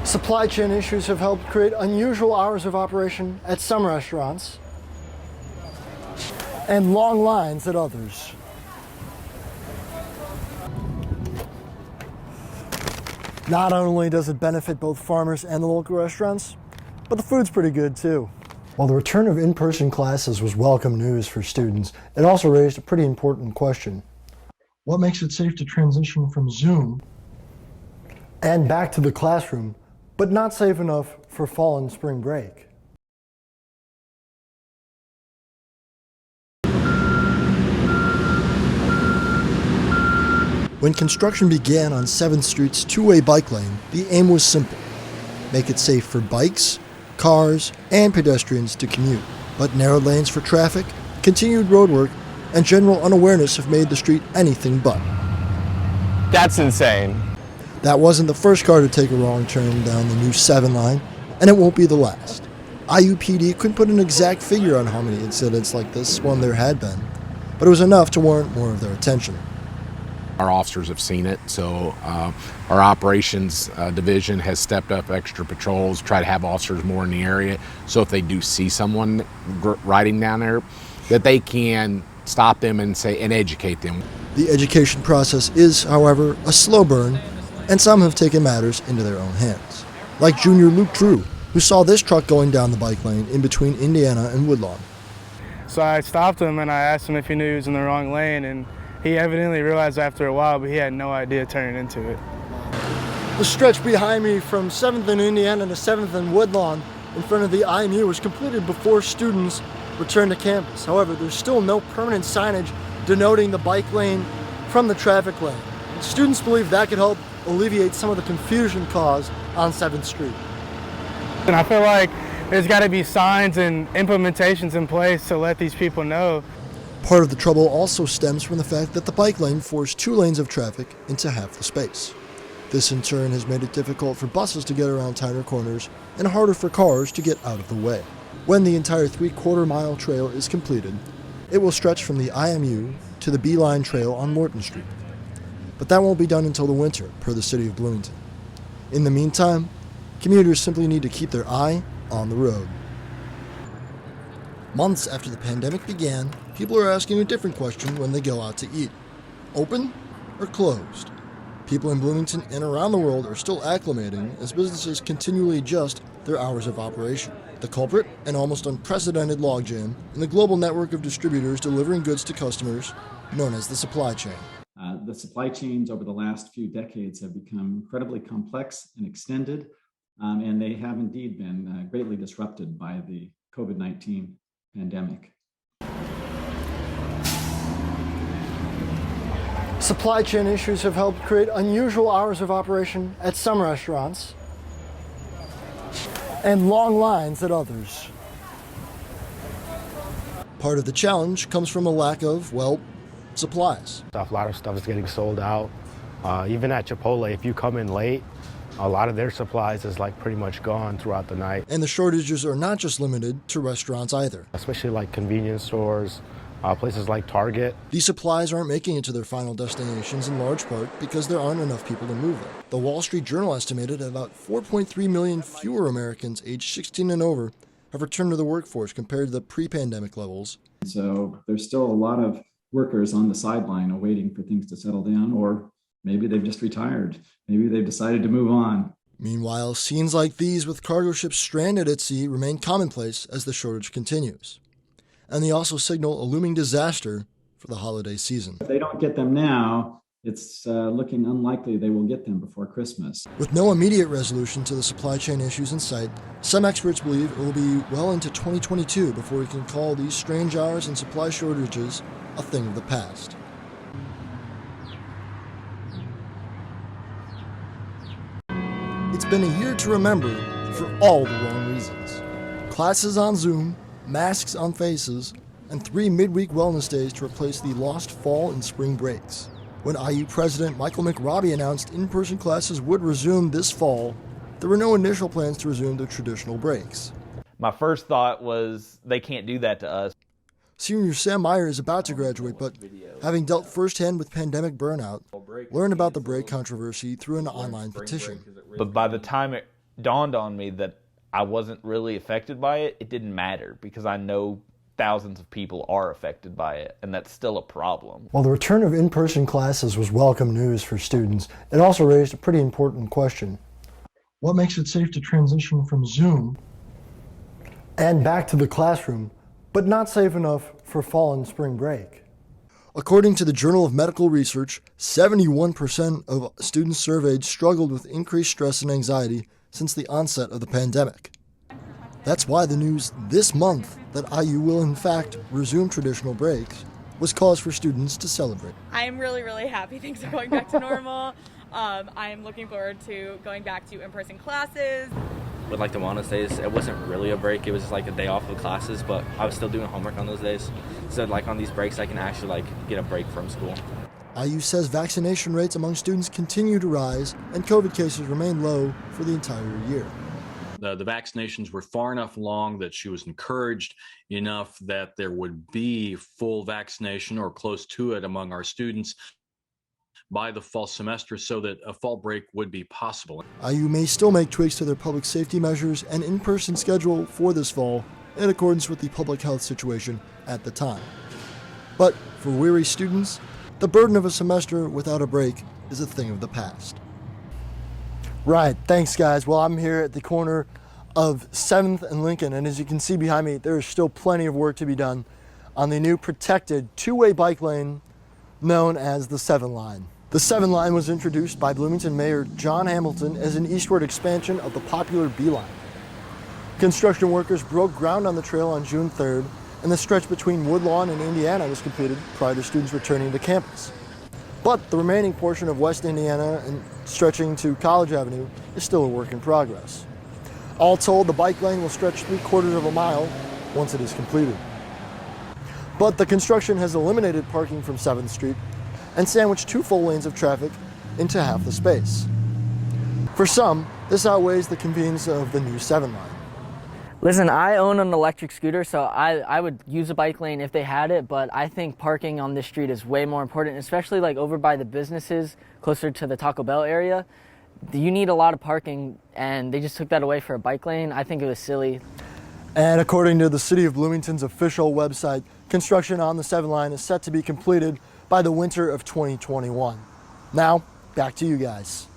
Supply chain issues have helped create unusual hours of operation at some restaurants and long lines at others. Not only does it benefit both farmers and the local restaurants, but the food's pretty good too. While the return of in-person classes was welcome news for students, it also raised a pretty important question. What makes it safe to transition from Zoom and back to the classroom, but not safe enough for fall and spring break? When construction began on 7th Street's two-way bike lane, the aim was simple: make it safe for bikes, cars, and pedestrians to commute. But narrowed lanes for traffic, continued roadwork, and general unawareness have made the street anything but. That's insane. That wasn't the first car to take a wrong turn down the new 7 line, and it won't be the last. IUPD couldn't put an exact figure on how many incidents like this one there had been, but it was enough to warrant more of their attention. Our officers have seen it, so our operations division has stepped up extra patrols, try to have officers more in the area, so if they do see someone riding down there, that they can stop them and educate them. The education process is, however, a slow burn, and some have taken matters into their own hands. Like Junior Luke Drew, who saw this truck going down the bike lane in between Indiana and Woodlawn. So I stopped him and I asked him if he knew he was in the wrong lane, and he evidently realized after a while, but he had no idea turning into it. The stretch behind me from 7th and Indiana to 7th and Woodlawn in front of the IMU was completed before students returned to campus. However, there's still no permanent signage denoting the bike lane from the traffic lane. Students believe that could help alleviate some of the confusion caused on 7th Street. And I feel like there's got to be signs and implementations in place to let these people know. Part of the trouble also stems from the fact that the bike lane forced 2 lanes of traffic into half the space. This in turn has made it difficult for buses to get around tighter corners and harder for cars to get out of the way. When the entire 3/4 mile trail is completed, it will stretch from the IMU to the Beeline Trail on Morton Street. But that won't be done until the winter, per the city of Bloomington. In the meantime, commuters simply need to keep their eye on the road. Months after the pandemic began, people are asking a different question when they go out to eat. Open or closed? People in Bloomington and around the world are still acclimating as businesses continually adjust their hours of operation. The culprit, an almost unprecedented logjam in the global network of distributors delivering goods to customers, known as the supply chain. The supply chains over the last few decades have become incredibly complex and extended, and they have indeed been greatly disrupted by the COVID-19 pandemic. Supply chain issues have helped create unusual hours of operation at some restaurants and long lines at others. Part of the challenge comes from a lack of, supplies. A lot of stuff is getting sold out. Even at Chipotle, if you come in late, a lot of their supplies is pretty much gone throughout the night. And the shortages are not just limited to restaurants either. Especially convenience stores, places like Target. These supplies aren't making it to their final destinations in large part because there aren't enough people to move them. The Wall Street Journal estimated about 4.3 million fewer Americans aged 16 and over have returned to the workforce compared to the pre-pandemic levels. So there's still a lot of workers on the sideline awaiting for things to settle down, or maybe they've just retired. Maybe they've decided to move on. Meanwhile, scenes like these with cargo ships stranded at sea remain commonplace as the shortage continues. And they also signal a looming disaster for the holiday season. If they don't get them now, it's looking unlikely they will get them before Christmas. With no immediate resolution to the supply chain issues in sight, some experts believe it will be well into 2022 before we can call these strange hours and supply shortages a thing of the past. It's been a year to remember for all the wrong reasons. Classes on Zoom, masks on faces, and 3 midweek wellness days to replace the lost fall and spring breaks. When IU President Michael McRobbie announced in-person classes would resume this fall, there were no initial plans to resume the traditional breaks. My first thought was they can't do that to us. Senior Sam Meyer is about to graduate, but having dealt firsthand with pandemic burnout, learned about the break controversy through an online petition. But by the time it dawned on me that I wasn't really affected by it, it didn't matter because I know thousands of people are affected by it, and that's still a problem. While the return of in-person classes was welcome news for students, it also raised a pretty important question. What makes it safe to transition from Zoom and back to the classroom, but not safe enough for fall and spring break? According to the Journal of Medical Research, 71% of students surveyed struggled with increased stress and anxiety since the onset of the pandemic. That's why the news this month that IU will in fact resume traditional breaks was cause for students to celebrate. I'm really, really happy things are going back to normal. I'm looking forward to going back to in-person classes. With like the wellness days, it wasn't really a break, it was just like a day off of classes, but I was still doing homework on those days. So like on these breaks I can actually like get a break from school. IU says vaccination rates among students continue to rise and COVID cases remain low for the entire year. The vaccinations were far enough along that she was encouraged enough that there would be full vaccination or close to it among our students by the fall semester so that a fall break would be possible. IU may still make tweaks to their public safety measures and in-person schedule for this fall in accordance with the public health situation at the time. But for weary students, the burden of a semester without a break is a thing of the past. Right, thanks guys. Well, I'm here at the corner of 7th and Lincoln, and as you can see behind me, there is still plenty of work to be done on the new protected two-way bike lane known as the 7 line. The 7 line was introduced by Bloomington Mayor John Hamilton as an eastward expansion of the popular B line. Construction workers broke ground on the trail on June 3rd, and the stretch between Woodlawn and Indiana was completed prior to students returning to campus. But the remaining portion of West Indiana and stretching to College Avenue is still a work in progress. All told, the bike lane will stretch 3/4 of a mile once it is completed. But the construction has eliminated parking from 7th Street and sandwiched 2 full lanes of traffic into half the space. For some, this outweighs the convenience of the new 7 line. Listen, I own an electric scooter, so I would use a bike lane if they had it, but I think parking on this street is way more important, especially like over by the businesses closer to the Taco Bell area. You need a lot of parking, and they just took that away for a bike lane. I think it was silly. And according to the City of Bloomington's official website, construction on the 7 line is set to be completed by the winter of 2021. Now, back to you guys.